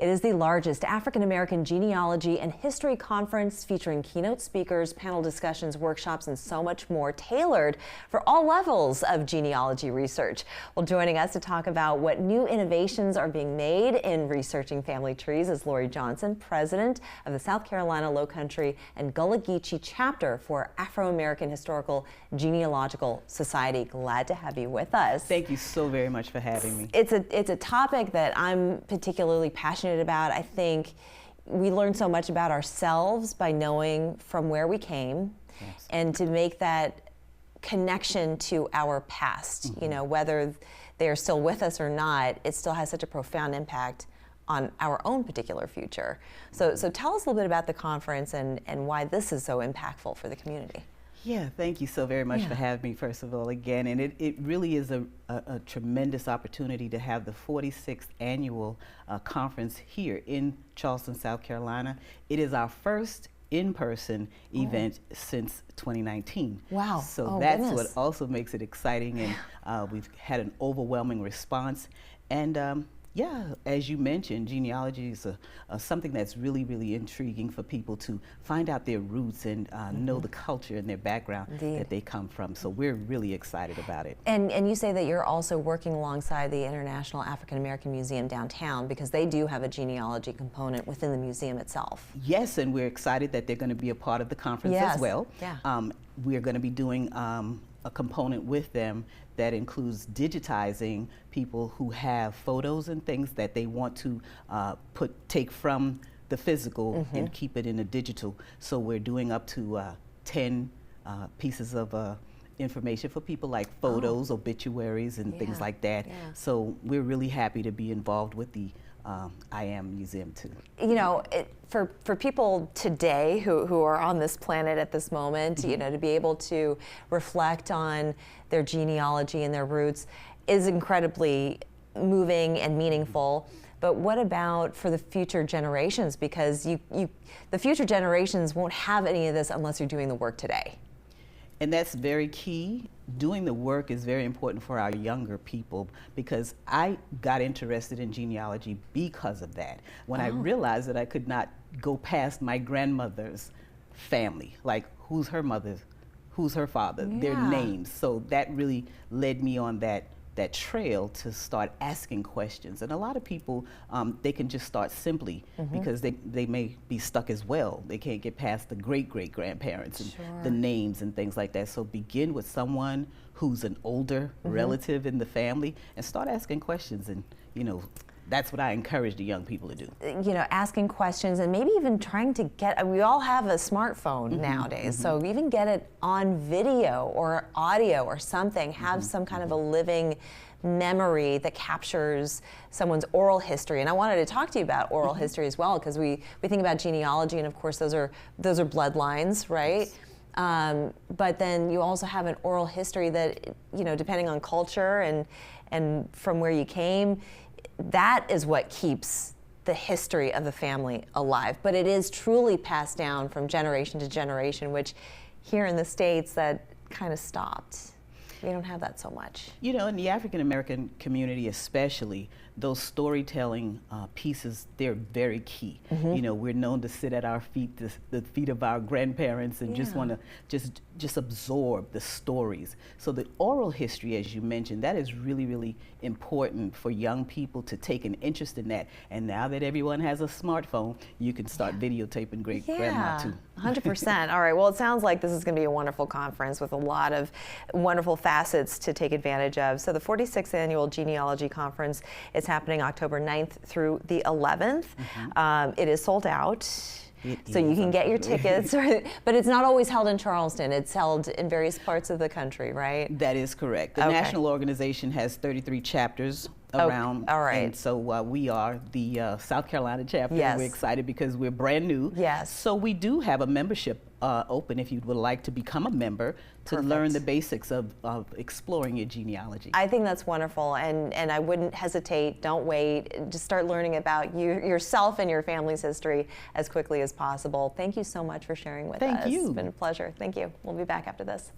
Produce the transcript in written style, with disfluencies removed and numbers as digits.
It is the largest African American genealogy and history conference featuring keynote speakers, panel discussions, workshops, and so much more, tailored for all levels of genealogy research. Well, joining us to talk about what new innovations are being made in researching family trees is Lori Johnson, president of the South Carolina Lowcountry and Gullah Geechee chapter for Afro-American Historical Genealogical Society. Glad to have you with us. Thank you so very much for having me. It's a topic that I'm particularly passionate about. I think we learn so much about ourselves by knowing from where we came, yes, and to make that connection to our past, you know, whether they're still with us or not, it still has such a profound impact on our own particular future. So tell us a little bit about the conference and why this is so impactful for the community. Yeah, thank you so very much for having me, first of all, again. And it really is a tremendous opportunity to have the 46th annual conference here in Charleston, South Carolina. It is our first in-person event since 2019. Wow. So that's what also makes it exciting, and we've had an overwhelming response. And yeah, as you mentioned, genealogy is something that's really, really intriguing for people to find out their roots and know the culture and their background that they come from. So we're really excited about it. And you say that you're also working alongside the International African American Museum downtown, because they do have a genealogy component within the museum itself. Yes, and we're excited that they're going to be a part of the conference as well. Yeah. We're going to be doing a component with them that includes digitizing people who have photos and things that they want to take from the physical and keep it in the digital. So we're doing up to 10 pieces of information for people, like photos, obituaries, and things like that. So we're really happy to be involved with the I Am Museum too. You know, for people today who are on this planet at this moment, you know, to be able to reflect on their genealogy and their roots is incredibly moving and meaningful. But what about for the future generations? Because the future generations won't have any of this unless you're doing the work today. And that's very key. Doing the work is very important for our younger people, because I got interested in genealogy because of that. When I realized that I could not go past my grandmother's family, like who's her mother, who's her father, their names. So that really led me on that trail to start asking questions. And a lot of people, they can just start simply because they may be stuck as well. They can't get past the great-great-grandparents and the names and things like that. So begin with someone who's an older relative in the family and start asking questions. And, you know, that's what I encourage the young people to do. You know, asking questions and maybe even trying to get, we all have a smartphone nowadays, so even get it on video or audio or something, have some kind of a living memory that captures someone's oral history. And I wanted to talk to you about oral history as well, because we think about genealogy, and of course those are bloodlines, right? But then you also have an oral history that, you know, depending on culture and from where you came, that is what keeps the history of the family alive. But it is truly passed down from generation to generation, which here in the States, that kind of stopped. We don't have that so much. You know, in the African American community especially, those storytelling pieces, they're very key. You know, we're known to sit at our feet, the feet of our grandparents, and just want to just absorb the stories. So the oral history, as you mentioned, that is really, really important for young people to take an interest in that. And now that everyone has a smartphone, you can start videotaping great-grandma too. 100%. All right, well, it sounds like this is going to be a wonderful conference with a lot of wonderful facets to take advantage of. So the 46th Annual Genealogy Conference is happening October 9th through the 11th. It is sold out. So you can get your tickets, but it's not always held in Charleston. It's held in various parts of the country, right? That is correct. The national organization has 33 chapters around. All right. And so we are the South Carolina chapter. We're excited because we're brand new. So we do have a membership open if you would like to become a member to learn the basics of exploring your genealogy. I think that's wonderful, and I wouldn't hesitate. Don't wait. Just start learning about yourself and your family's history as quickly as possible. Thank you so much for sharing with us. Thank you. It's been a pleasure. Thank you. We'll be back after this.